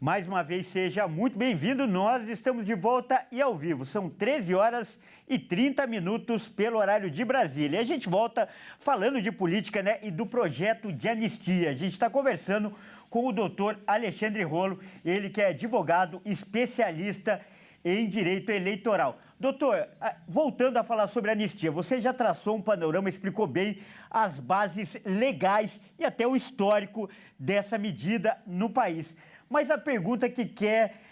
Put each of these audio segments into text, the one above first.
Mais uma vez, seja muito bem-vindo. Nós estamos de volta e ao vivo. São 13 horas e 30 minutos pelo horário de Brasília. E a gente volta falando de política, né, e do projeto de anistia. A gente está conversando com o doutor Alexandre Rolo, ele que é advogado especialista em direito eleitoral. Doutor, voltando a falar sobre a anistia, você já traçou um panorama, explicou bem as bases legais e até o histórico dessa medida no país. Mas a pergunta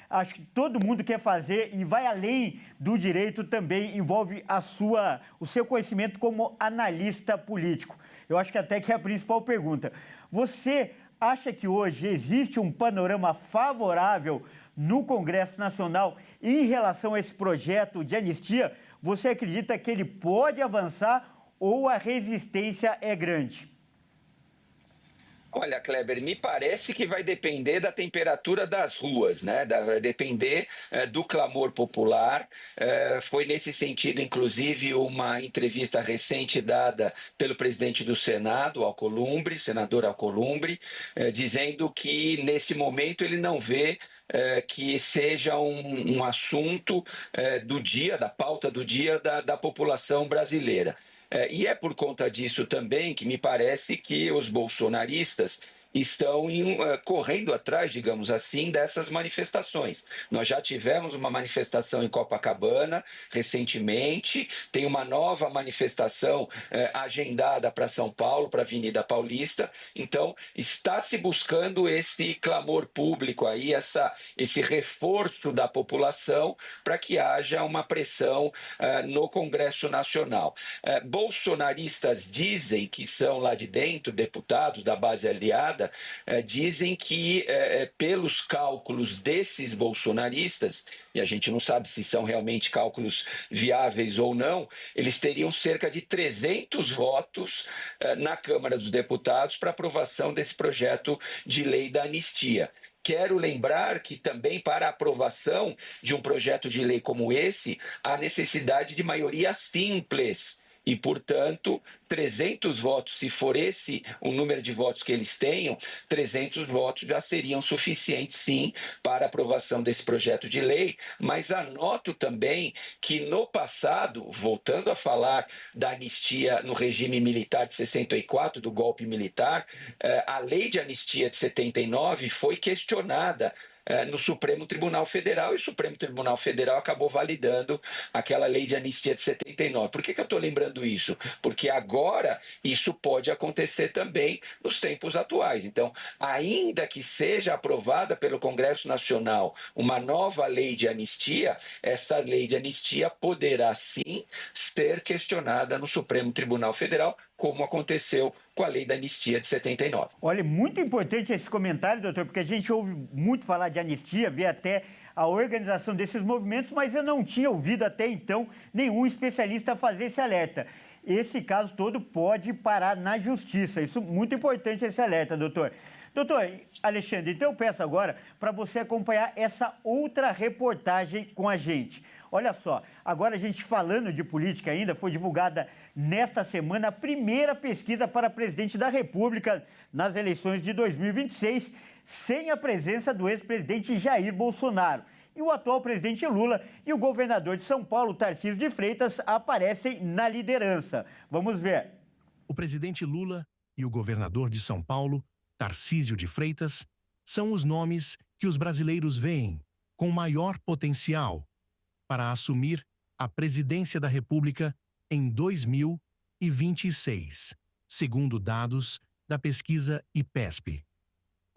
acho que todo mundo quer fazer e vai além do direito também, envolve o seu conhecimento como analista político. Eu acho que até que é a principal pergunta. Você acha que hoje existe um panorama favorável no Congresso Nacional em relação a esse projeto de anistia? Você acredita que ele pode avançar ou a resistência é grande? Olha, Kleber, me parece que vai depender da temperatura das ruas, né? Vai depender do clamor popular. Foi nesse sentido, inclusive, uma entrevista recente dada pelo presidente do Senado, Alcolumbre, senador Alcolumbre, dizendo que, neste momento, ele não vê que seja um assunto do dia, da pauta do dia da população brasileira. E é por conta disso também que me parece que os bolsonaristas estão correndo atrás, digamos assim, dessas manifestações. Nós já tivemos uma manifestação em Copacabana recentemente, tem uma nova manifestação agendada para São Paulo, para a Avenida Paulista. Então, está se buscando esse clamor público aí, esse reforço da população para que haja uma pressão no Congresso Nacional. Bolsonaristas dizem que são lá de dentro, deputados da base aliada, dizem que, pelos cálculos desses bolsonaristas, e a gente não sabe se são realmente cálculos viáveis ou não, eles teriam cerca de 300 votos na Câmara dos Deputados para aprovação desse projeto de lei da anistia. Quero lembrar que também para a aprovação de um projeto de lei como esse, há necessidade de maioria simples. E, portanto, 300 votos, se for esse o número de votos que eles tenham, 300 votos já seriam suficientes, sim, para a aprovação desse projeto de lei. Mas anoto também que, no passado, voltando a falar da anistia no regime militar de 64, do golpe militar, a lei de anistia de 79 foi questionada no Supremo Tribunal Federal, e o Supremo Tribunal Federal acabou validando aquela lei de anistia de 79. Por que eu estou lembrando isso? Porque agora isso pode acontecer também nos tempos atuais. Então, ainda que seja aprovada pelo Congresso Nacional uma nova lei de anistia, essa lei de anistia poderá sim ser questionada no Supremo Tribunal Federal, como aconteceu com a lei da anistia de 79. Olha, muito importante esse comentário, doutor, porque a gente ouve muito falar de anistia, vê até a organização desses movimentos, mas eu não tinha ouvido até então nenhum especialista fazer esse alerta. Esse caso todo pode parar na justiça. Isso é muito importante, esse alerta, doutor. Doutor Alexandre, então eu peço agora para você acompanhar essa outra reportagem com a gente. Olha só, agora a gente falando de política ainda, foi divulgada nesta semana a primeira pesquisa para presidente da República nas eleições de 2026, sem a presença do ex-presidente Jair Bolsonaro. E o atual presidente Lula e o governador de São Paulo, Tarcísio de Freitas, aparecem na liderança. Vamos ver. O presidente Lula e o governador de São Paulo, Tarcísio de Freitas, são os nomes que os brasileiros veem com maior potencial para assumir a presidência da República em 2026, segundo dados da pesquisa IPESP.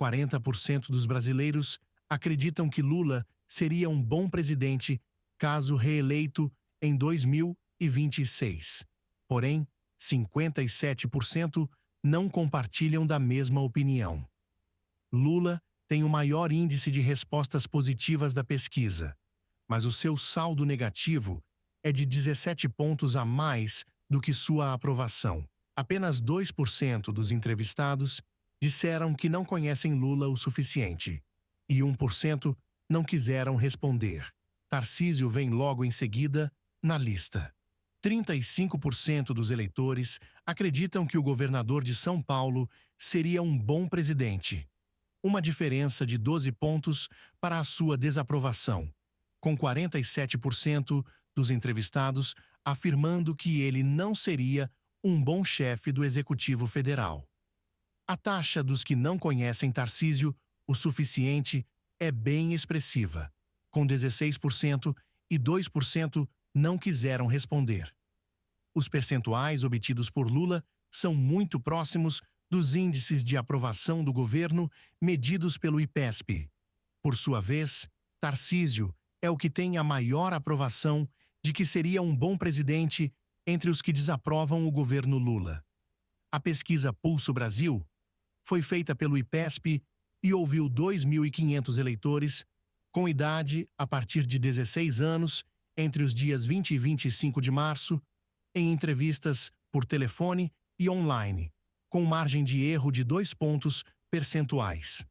40% dos brasileiros acreditam que Lula seria um bom presidente caso reeleito em 2026. Porém, 57% não compartilham da mesma opinião. Lula tem o maior índice de respostas positivas da pesquisa, mas o seu saldo negativo é de 17 pontos a mais do que sua aprovação. Apenas 2% dos entrevistados disseram que não conhecem Lula o suficiente, e 1% não quiseram responder. Tarcísio vem logo em seguida na lista. 35% dos eleitores acreditam que o governador de São Paulo seria um bom presidente. uma diferença de 12 pontos para a sua desaprovação, com 47% dos entrevistados afirmando que ele não seria um bom chefe do Executivo Federal. A taxa dos que não conhecem Tarcísio o suficiente é bem expressiva, com 16% e 2% não quiseram responder. Os percentuais obtidos por Lula são muito próximos dos índices de aprovação do governo medidos pelo IPESP. Por sua vez, Tarcísio é o que tem a maior aprovação de que seria um bom presidente entre os que desaprovam o governo Lula. A pesquisa Pulso Brasil foi feita pelo IPESP e ouviu 2.500 eleitores com idade a partir de 16 anos entre os dias 20 e 25 de março, em entrevistas por telefone e online, com margem de erro de 2 pontos percentuais.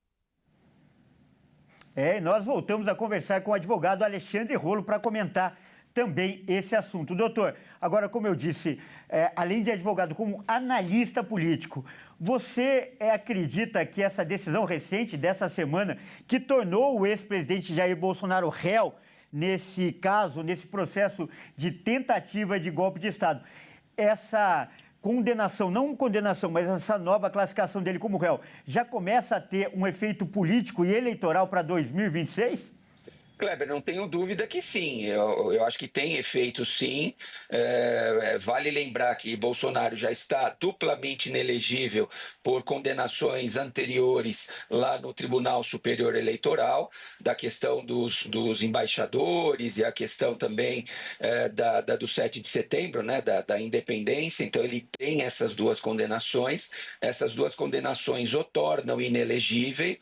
E nós voltamos a conversar com o advogado Alexandre Rolo para comentar também esse assunto. Doutor, agora, como eu disse, além de advogado, como analista político, você acredita que essa decisão recente dessa semana, que tornou o ex-presidente Jair Bolsonaro réu nesse caso, nesse processo de tentativa de golpe de Estado, essa condenação, não condenação, mas essa nova classificação dele como réu, já começa a ter um efeito político e eleitoral para 2026? Kleber, não tenho dúvida que sim. Eu acho que tem efeito sim. Vale lembrar que Bolsonaro já está duplamente inelegível por condenações anteriores lá no Tribunal Superior Eleitoral, da questão dos embaixadores e a questão também do 7 de setembro, né, da independência. Então ele tem essas duas condenações. Essas duas condenações o tornam inelegível.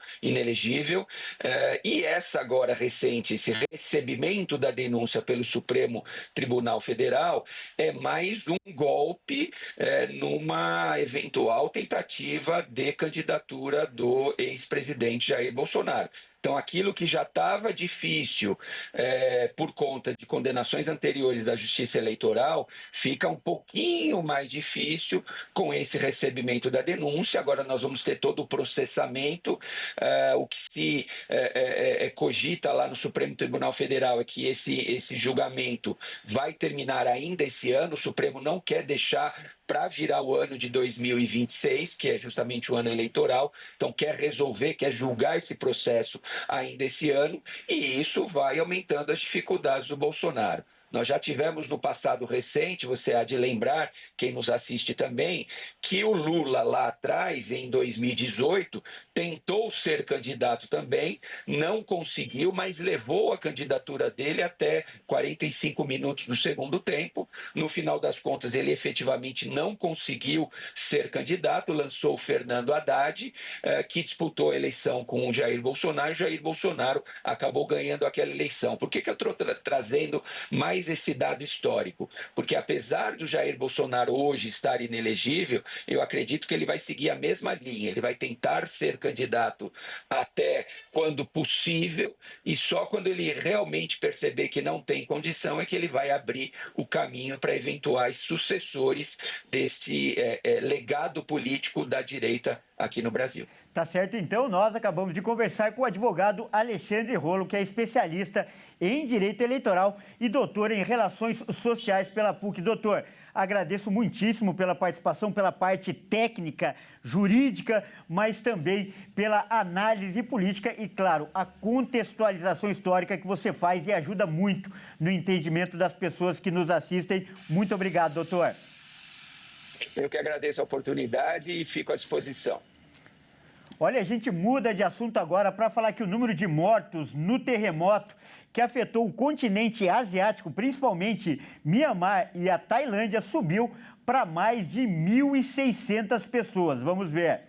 E essa agora recente, esse recebimento da denúncia pelo Supremo Tribunal Federal é mais um golpe numa eventual tentativa de candidatura do ex-presidente Jair Bolsonaro. Então, aquilo que já estava difícil por conta de condenações anteriores da Justiça Eleitoral, fica um pouquinho mais difícil com esse recebimento da denúncia. Agora nós vamos ter todo o processamento. O que se cogita lá no Supremo Tribunal Federal é que esse julgamento vai terminar ainda esse ano. O Supremo não quer deixar para virar o ano de 2026, que é justamente o ano eleitoral, então quer resolver, quer julgar esse processo ainda esse ano, e isso vai aumentando as dificuldades do Bolsonaro. Nós já tivemos no passado recente, você há de lembrar, quem nos assiste também, que o Lula lá atrás, em 2018, tentou ser candidato também, não conseguiu, mas levou a candidatura dele até 45 minutos do segundo tempo. No final das contas, ele efetivamente não conseguiu ser candidato, lançou o Fernando Haddad, que disputou a eleição com o Jair Bolsonaro, e Jair Bolsonaro acabou ganhando aquela eleição. Por que eu estou trazendo mais esse dado histórico? Porque apesar do Jair Bolsonaro hoje estar inelegível, eu acredito que ele vai seguir a mesma linha, ele vai tentar ser candidato até quando possível, e só quando ele realmente perceber que não tem condição é que ele vai abrir o caminho para eventuais sucessores deste legado político da direita aqui no Brasil. Tá certo, então nós acabamos de conversar com o advogado Alexandre Rolo, que é especialista em direito eleitoral e doutor em relações sociais pela PUC. Doutor, agradeço muitíssimo pela participação, pela parte técnica, jurídica, mas também pela análise política e, claro, a contextualização histórica que você faz e ajuda muito no entendimento das pessoas que nos assistem. Muito obrigado, doutor. Eu que agradeço a oportunidade e fico à disposição. Olha, a gente muda de assunto agora para falar que o número de mortos no terremoto que afetou o continente asiático, principalmente Mianmar e a Tailândia, subiu para mais de 1.600 pessoas. Vamos ver.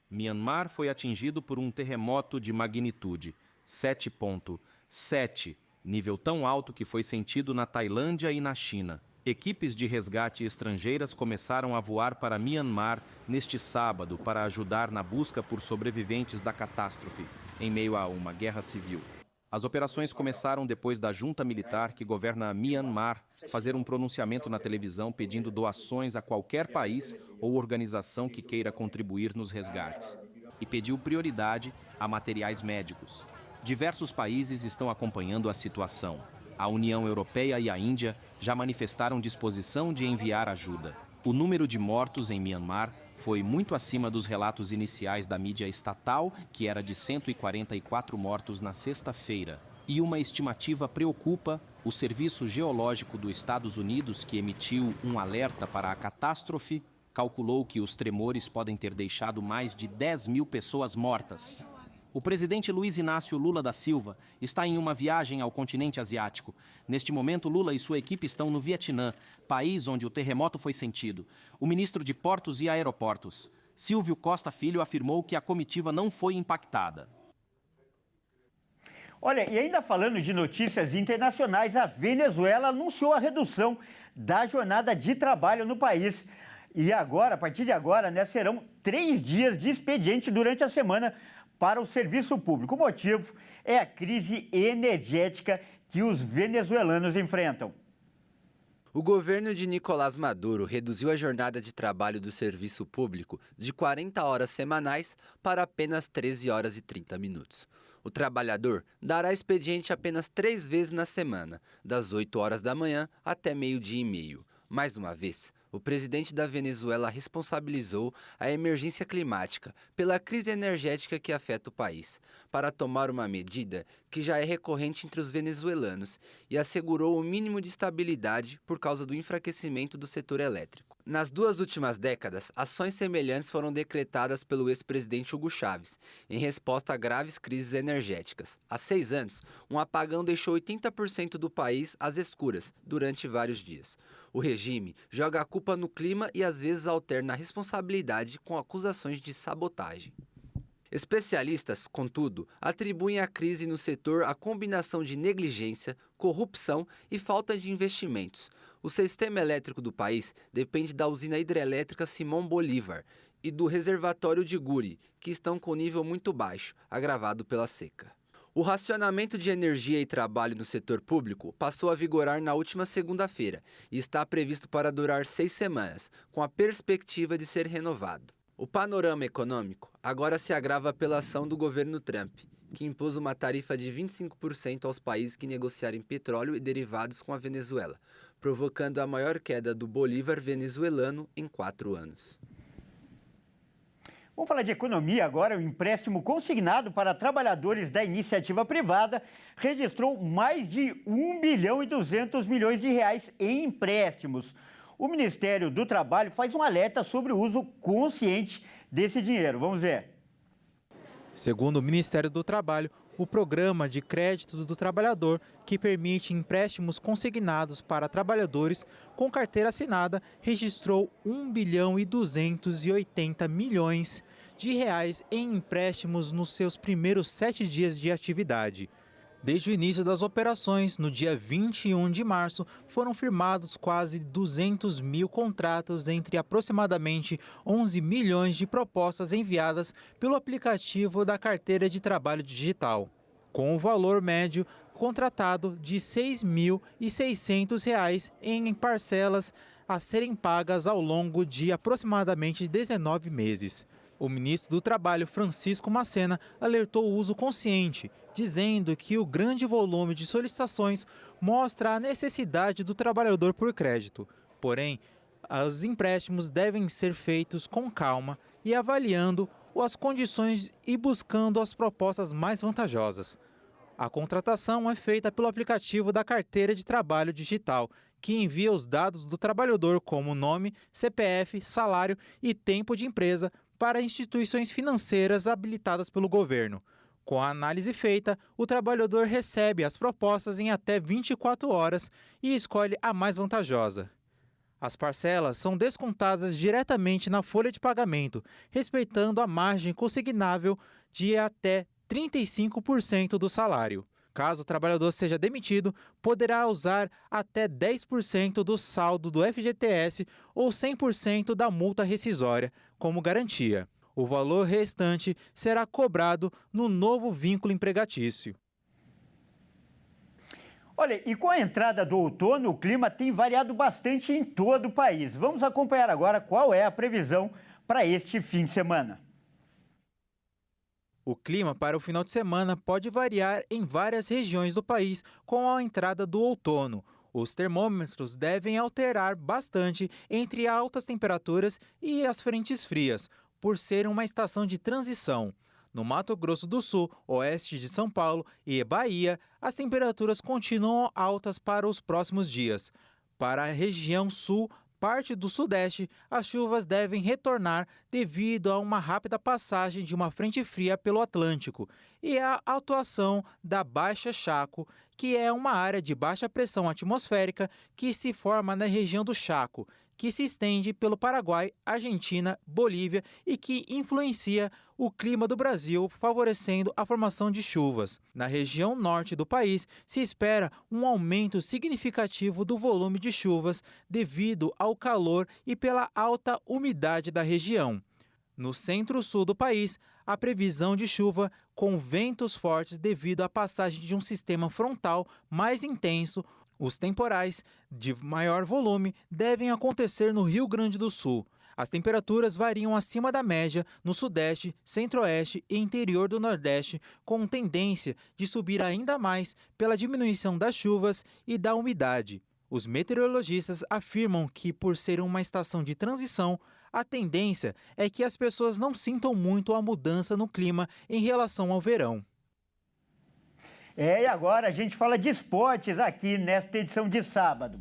Mianmar foi atingido por um terremoto de magnitude 7,7, nível tão alto que foi sentido na Tailândia e na China. Equipes de resgate estrangeiras começaram a voar para Mianmar neste sábado para ajudar na busca por sobreviventes da catástrofe, em meio a uma guerra civil. As operações começaram depois da junta militar que governa Mianmar fazer um pronunciamento na televisão pedindo doações a qualquer país ou organização que queira contribuir nos resgates. e pediu prioridade a materiais médicos. Diversos países estão acompanhando a situação. A União Europeia e a Índia já manifestaram disposição de enviar ajuda. O número de mortos em Myanmar foi muito acima dos relatos iniciais da mídia estatal, que era de 144 mortos na sexta-feira. E uma estimativa preocupa o Serviço Geológico dos Estados Unidos, que emitiu um alerta para a catástrofe, calculou que os tremores podem ter deixado mais de 10 mil pessoas mortas. O presidente Luiz Inácio Lula da Silva está em uma viagem ao continente asiático. Neste momento, Lula e sua equipe estão no Vietnã, país onde o terremoto foi sentido. O ministro de Portos e Aeroportos, Silvio Costa Filho, afirmou que a comitiva não foi impactada. Olha, e ainda falando de notícias internacionais, a Venezuela anunciou a redução da jornada de trabalho no país. E agora, a partir de agora, né, serão 3 dias de expediente durante a semana para o serviço público. O motivo é a crise energética que os venezuelanos enfrentam. O governo de Nicolás Maduro reduziu a jornada de trabalho do serviço público de 40 horas semanais para apenas 13 horas e 30 minutos. O trabalhador dará expediente apenas 3 vezes na semana, das 8 horas da manhã até meio-dia e meio. Mais uma vez, o presidente da Venezuela responsabilizou a emergência climática pela crise energética que afeta o país, para tomar uma medida que já é recorrente entre os venezuelanos e assegurou o mínimo de estabilidade por causa do enfraquecimento do setor elétrico. Nas 2 últimas décadas, ações semelhantes foram decretadas pelo ex-presidente Hugo Chávez, em resposta a graves crises energéticas. Há 6 anos, um apagão deixou 80% do país às escuras durante vários dias. O regime joga a culpa no clima e às vezes alterna a responsabilidade com acusações de sabotagem. Especialistas, contudo, atribuem à crise no setor a combinação de negligência, corrupção e falta de investimentos. O sistema elétrico do país depende da usina hidrelétrica Simão Bolívar e do reservatório de Guri, que estão com nível muito baixo, agravado pela seca. O racionamento de energia e trabalho no setor público passou a vigorar na última segunda-feira e está previsto para durar 6 semanas, com a perspectiva de ser renovado. O panorama econômico agora se agrava pela ação do governo Trump, que impôs uma tarifa de 25% aos países que negociarem petróleo e derivados com a Venezuela, provocando a maior queda do bolívar venezuelano em 4 anos. Vamos falar de economia agora. O empréstimo consignado para trabalhadores da iniciativa privada registrou mais de 1 bilhão e 200 milhões de reais em empréstimos. O Ministério do Trabalho faz um alerta sobre o uso consciente desse dinheiro. Vamos ver. Segundo o Ministério do Trabalho, o Programa de Crédito do Trabalhador, que permite empréstimos consignados para trabalhadores com carteira assinada, registrou 1 bilhão e 280 milhões de reais em empréstimos nos seus primeiros 7 dias de atividade. Desde o início das operações, no dia 21 de março, foram firmados quase 200 mil contratos entre aproximadamente 11 milhões de propostas enviadas pelo aplicativo da Carteira de Trabalho Digital, com o valor médio contratado de R$ 6.600 em parcelas a serem pagas ao longo de aproximadamente 19 meses. O ministro do Trabalho, Francisco Macena, alertou o uso consciente, dizendo que o grande volume de solicitações mostra a necessidade do trabalhador por crédito. Porém, os empréstimos devem ser feitos com calma e avaliando as condições e buscando as propostas mais vantajosas. A contratação é feita pelo aplicativo da Carteira de Trabalho Digital, que envia os dados do trabalhador como nome, CPF, salário e tempo de empresa para instituições financeiras habilitadas pelo governo. Com a análise feita, o trabalhador recebe as propostas em até 24 horas e escolhe a mais vantajosa. As parcelas são descontadas diretamente na folha de pagamento, respeitando a margem consignável de até 35% do salário. Caso o trabalhador seja demitido, poderá usar até 10% do saldo do FGTS ou 100% da multa rescisória como garantia. O valor restante será cobrado no novo vínculo empregatício. Olha, e com a entrada do outono, o clima tem variado bastante em todo o país. Vamos acompanhar agora qual é a previsão para este fim de semana. O clima para o final de semana pode variar em várias regiões do país com a entrada do outono. Os termômetros devem alterar bastante entre altas temperaturas e as frentes frias, por ser uma estação de transição. No Mato Grosso do Sul, oeste de São Paulo e Bahia, as temperaturas continuam altas para os próximos dias. Para a região sul, parte do sudeste, as chuvas devem retornar devido a uma rápida passagem de uma frente fria pelo Atlântico e a atuação da Baixa Chaco, que é uma área de baixa pressão atmosférica que se forma na região do Chaco, que se estende pelo Paraguai, Argentina, Bolívia e que influencia o clima do Brasil, favorecendo a formação de chuvas. Na região norte do país, se espera um aumento significativo do volume de chuvas devido ao calor e pela alta umidade da região. No centro-sul do país, a previsão de chuva com ventos fortes devido à passagem de um sistema frontal mais intenso. Os temporais de maior volume devem acontecer no Rio Grande do Sul. As temperaturas variam acima da média no Sudeste, Centro-Oeste e interior do Nordeste, com tendência de subir ainda mais pela diminuição das chuvas e da umidade. Os meteorologistas afirmam que, por ser uma estação de transição, a tendência é que as pessoas não sintam muito a mudança no clima em relação ao verão. E agora a gente fala de esportes aqui nesta edição de sábado.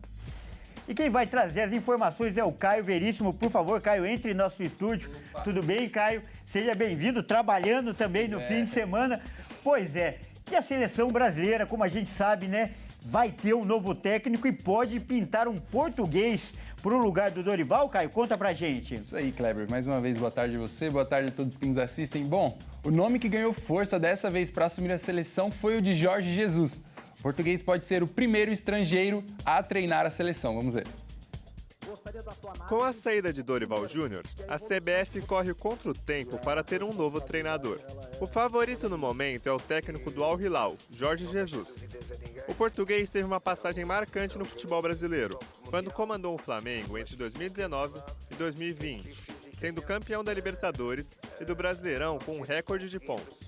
E quem vai trazer as informações é o Caio Veríssimo. Por favor, Caio, entre em nosso estúdio. Opa. Tudo bem, Caio? Seja bem-vindo, trabalhando também no fim de semana. Pois é, e a seleção brasileira, como a gente sabe, né, vai ter um novo técnico e pode pintar um português para o lugar do Dorival. Caio, conta pra gente. Isso aí, Kleber. Mais uma vez, boa tarde a você, boa tarde a todos que nos assistem. Bom, o nome que ganhou força dessa vez para assumir a seleção foi o de Jorge Jesus. O português pode ser o primeiro estrangeiro a treinar a seleção. Vamos ver. Com a saída de Dorival Júnior, a CBF corre contra o tempo para ter um novo treinador. O favorito no momento é o técnico do Al Hilal, Jorge Jesus. O português teve uma passagem marcante no futebol brasileiro, quando comandou o Flamengo entre 2019 e 2020, sendo campeão da Libertadores e do Brasileirão com um recorde de pontos.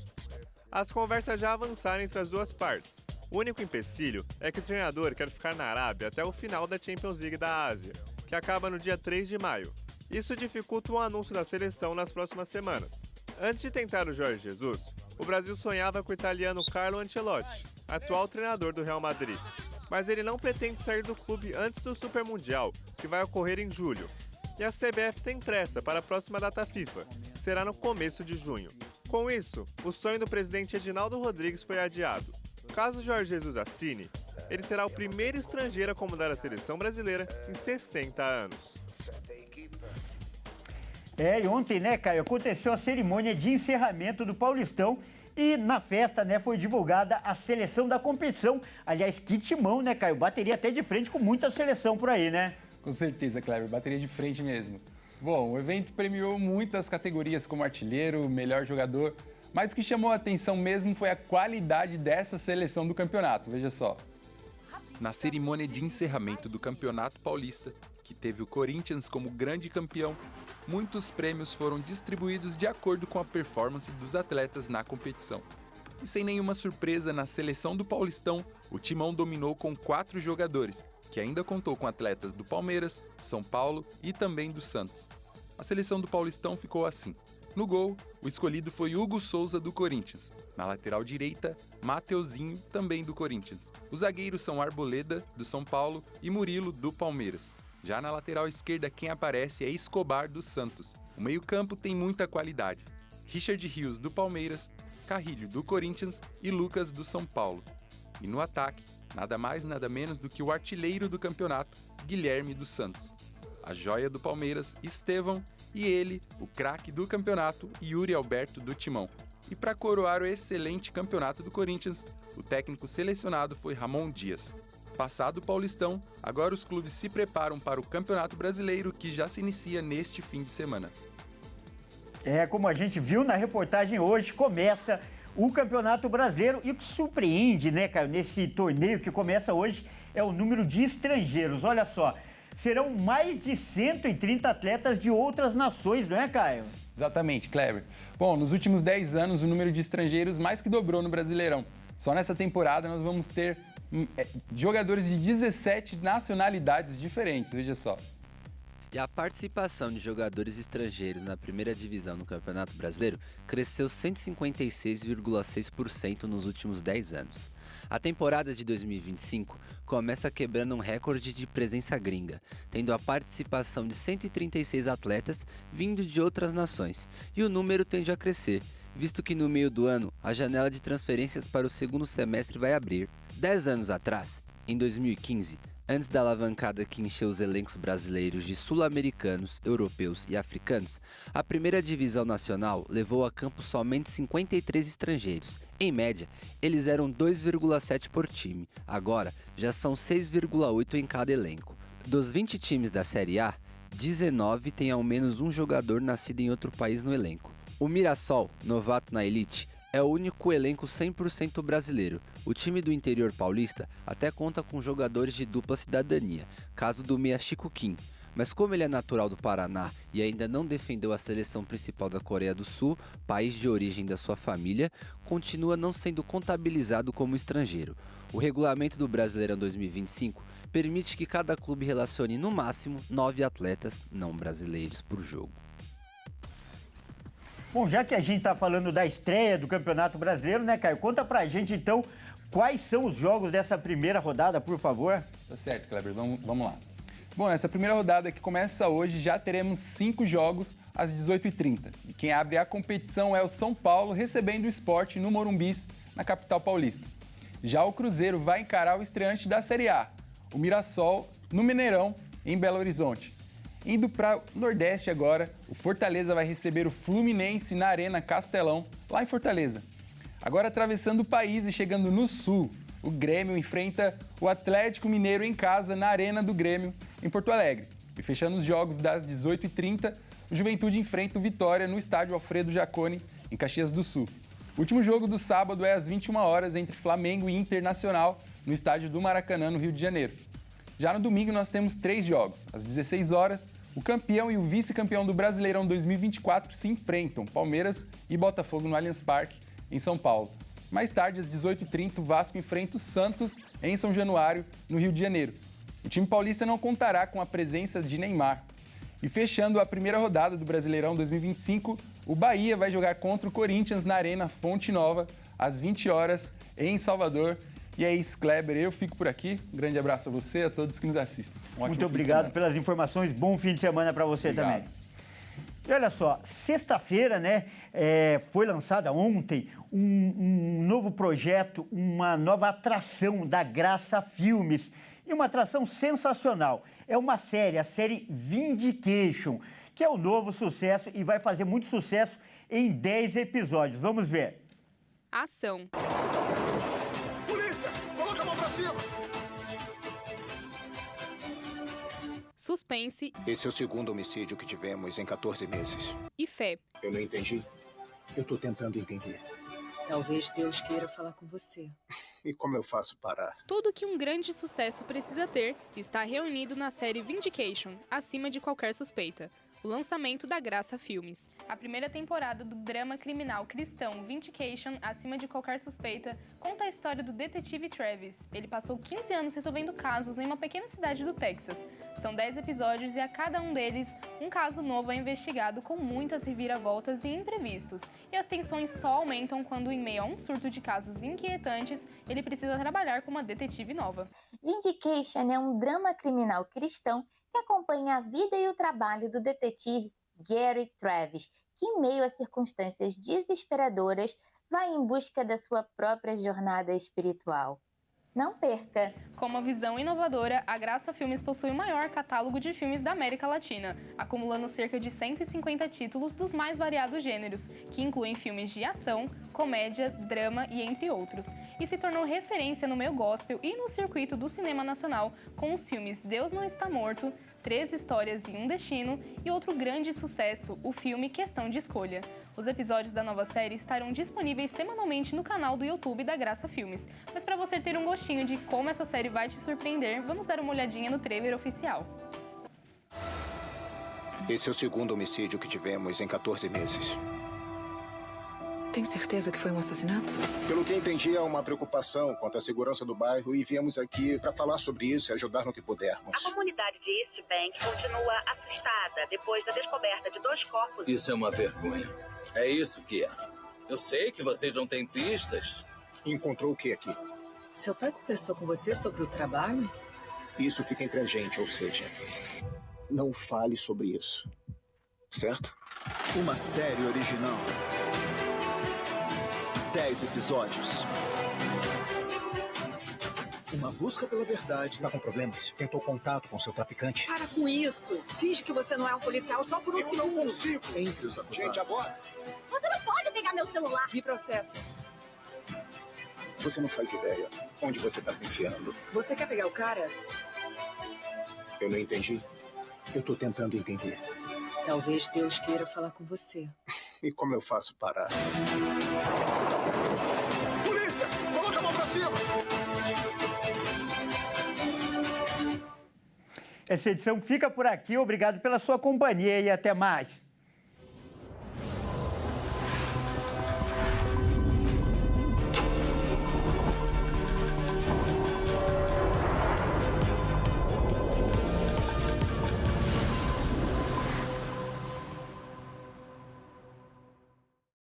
As conversas já avançaram entre as duas partes. O único empecilho é que o treinador quer ficar na Arábia até o final da Champions League da Ásia, que acaba no dia 3 de maio. Isso dificulta o anúncio da seleção nas próximas semanas. Antes de tentar o Jorge Jesus, o Brasil sonhava com o italiano Carlo Ancelotti, atual treinador do Real Madrid. Mas ele não pretende sair do clube antes do Super Mundial, que vai ocorrer em julho. E a CBF tem pressa para a próxima data FIFA, que será no começo de junho. Com isso, o sonho do presidente Edinaldo Rodrigues foi adiado. Caso Jorge Jesus assine, ele será o primeiro estrangeiro a comandar a seleção brasileira em 60 anos. E ontem, né, Caio, aconteceu a cerimônia de encerramento do Paulistão e na festa, né, foi divulgada a seleção da competição. Aliás, que timão, né, Caio? Bateria até de frente com muita seleção por aí, né? Com certeza, Kleber, bateria de frente mesmo. Bom, o evento premiou muitas categorias como artilheiro, melhor jogador, mas o que chamou a atenção mesmo foi a qualidade dessa seleção do campeonato, veja só. Na cerimônia de encerramento do Campeonato Paulista, que teve o Corinthians como grande campeão, muitos prêmios foram distribuídos de acordo com a performance dos atletas na competição. E sem nenhuma surpresa, na seleção do Paulistão, o Timão dominou com 4 jogadores, que ainda contou com atletas do Palmeiras, São Paulo e também do Santos. A seleção do Paulistão ficou assim. No gol, o escolhido foi Hugo Souza, do Corinthians. Na lateral direita, Mateuzinho, também do Corinthians. Os zagueiros são Arboleda, do São Paulo, e Murilo, do Palmeiras. Já na lateral esquerda, quem aparece é Escobar, do Santos. O meio-campo tem muita qualidade. Richard Rios, do Palmeiras, Carrilho, do Corinthians e Lucas, do São Paulo. E no ataque, nada mais nada menos do que o artilheiro do campeonato, Guilherme, do Santos. A joia do Palmeiras, Estevão, e ele, o craque do campeonato, Yuri Alberto, do Timão. E para coroar o excelente campeonato do Corinthians, o técnico selecionado foi Ramon Dias. Passado o Paulistão, agora os clubes se preparam para o Campeonato Brasileiro, que já se inicia neste fim de semana. Como a gente viu na reportagem hoje, começa o Campeonato Brasileiro e o que surpreende, né, Caio, nesse torneio que começa hoje é o número de estrangeiros. Olha só, serão mais de 130 atletas de outras nações, não é, Caio? Exatamente, Kleber. Bom, nos últimos 10 anos, o número de estrangeiros mais que dobrou no Brasileirão. Só nessa temporada nós vamos ter jogadores de 17 nacionalidades diferentes, veja só. E a participação de jogadores estrangeiros na primeira divisão no Campeonato Brasileiro cresceu 156,6% nos últimos 10 anos. A temporada de 2025 começa quebrando um recorde de presença gringa, tendo a participação de 136 atletas vindo de outras nações, e o número tende a crescer, visto que no meio do ano a janela de transferências para o segundo semestre vai abrir. 10 anos atrás, em 2015, antes da alavancada que encheu os elencos brasileiros de sul-americanos, europeus e africanos, a primeira divisão nacional levou a campo somente 53 estrangeiros. Em média, eles eram 2,7 por time. Agora, já são 6,8 em cada elenco. Dos 20 times da Série A, 19 têm ao menos um jogador nascido em outro país no elenco. O Mirassol, novato na elite, é o único elenco 100% brasileiro. O time do interior paulista até conta com jogadores de dupla cidadania, caso do meia Chico Kim. Mas como ele é natural do Paraná e ainda não defendeu a seleção principal da Coreia do Sul, país de origem da sua família, continua não sendo contabilizado como estrangeiro. O regulamento do Brasileirão 2025 permite que cada clube relacione no máximo 9 atletas não brasileiros por jogo. Bom, já que a gente está falando da estreia do Campeonato Brasileiro, né, Caio? Conta pra gente, então, quais são os jogos dessa primeira rodada, por favor? Tá certo, Kleber. Vamos lá. Bom, nessa primeira rodada que começa hoje, já teremos 5 jogos às 18h30. E quem abre a competição é o São Paulo, recebendo o Sport no Morumbis, na capital paulista. Já o Cruzeiro vai encarar o estreante da Série A, o Mirassol, no Mineirão, em Belo Horizonte. Indo para o Nordeste agora, o Fortaleza vai receber o Fluminense na Arena Castelão, lá em Fortaleza. Agora atravessando o país e chegando no Sul, o Grêmio enfrenta o Atlético Mineiro em casa na Arena do Grêmio, em Porto Alegre. E fechando os jogos das 18h30, o Juventude enfrenta o Vitória no estádio Alfredo Jaconi, em Caxias do Sul. O último jogo do sábado é às 21h entre Flamengo e Internacional, no estádio do Maracanã, no Rio de Janeiro. Já no domingo nós temos 3 jogos. Às 16h, o campeão e o vice-campeão do Brasileirão 2024 se enfrentam, Palmeiras e Botafogo no Allianz Parque, em São Paulo. Mais tarde, às 18h30, o Vasco enfrenta o Santos em São Januário, no Rio de Janeiro. O time paulista não contará com a presença de Neymar. E fechando a primeira rodada do Brasileirão 2025, o Bahia vai jogar contra o Corinthians na Arena Fonte Nova, às 20h, em Salvador. E é isso, Kleber. Eu fico por aqui. Um grande abraço a você e a todos que nos assistem. Muito obrigado pelas informações. Bom fim de semana para você também. E olha só, sexta-feira, né, foi lançada ontem um novo projeto, uma nova atração da Graça Filmes. E uma atração sensacional. É uma série, a série Vindication, que é o novo sucesso e vai fazer muito sucesso em 10 episódios. Vamos ver. Ação. Polícia! Coloca a mão pra cima! Suspense. Esse é o segundo homicídio que tivemos em 14 meses. E fé. Eu não entendi. Eu tô tentando entender. Talvez Deus queira falar com você. E como eu faço para... Tudo que um grande sucesso precisa ter está reunido na série Vindication, acima de qualquer suspeita. O lançamento da Graça Filmes. A primeira temporada do drama criminal cristão Vindication, acima de qualquer suspeita, conta a história do detetive Travis. Ele passou 15 anos resolvendo casos em uma pequena cidade do Texas. São 10 episódios e a cada um deles, um caso novo é investigado com muitas reviravoltas e imprevistos. E as tensões só aumentam quando, em meio a um surto de casos inquietantes, ele precisa trabalhar com uma detetive nova. Vindication é um drama criminal cristão que acompanha a vida e o trabalho do detetive Gary Travis, que, em meio a circunstâncias desesperadoras, vai em busca da sua própria jornada espiritual. Não perca! Com uma visão inovadora, a Graça Filmes possui o maior catálogo de filmes da América Latina, acumulando cerca de 150 títulos dos mais variados gêneros, que incluem filmes de ação, comédia, drama e entre outros, e se tornou referência no meio gospel e no circuito do cinema nacional com os filmes Deus Não Está Morto, 3 Histórias e um Destino e outro grande sucesso, o filme Questão de Escolha. Os episódios da nova série estarão disponíveis semanalmente no canal do YouTube da Graça Filmes. Mas para você ter um gostinho de como essa série vai te surpreender, vamos dar uma olhadinha no trailer oficial. Esse é o segundo homicídio que tivemos em 14 meses. Tem certeza que foi um assassinato? Pelo que entendi, há uma preocupação quanto à segurança do bairro e viemos aqui para falar sobre isso e ajudar no que pudermos. A comunidade de East Bank continua assustada depois da descoberta de 2 corpos. Isso é uma vergonha. É isso que é. Eu sei que vocês não têm pistas. Encontrou o que aqui? Seu pai conversou com você sobre o trabalho? Isso fica entre a gente, ou seja, não fale sobre isso. Certo? Uma série original. 10 episódios. Uma busca pela verdade. Está com problemas? Tentou contato com seu traficante? Para com isso! Finge que você não é um policial só por um segundo. Eu não consigo! Entre os acusados. Gente, agora! Você não pode pegar meu celular! Me processa. Você não faz ideia onde você está se enfiando. Você quer pegar o cara? Eu não entendi. Eu tô tentando entender. Talvez Deus queira falar com você. E como eu faço para... Polícia! Coloca a mão pra cima! Essa edição fica por aqui. Obrigado pela sua companhia e até mais.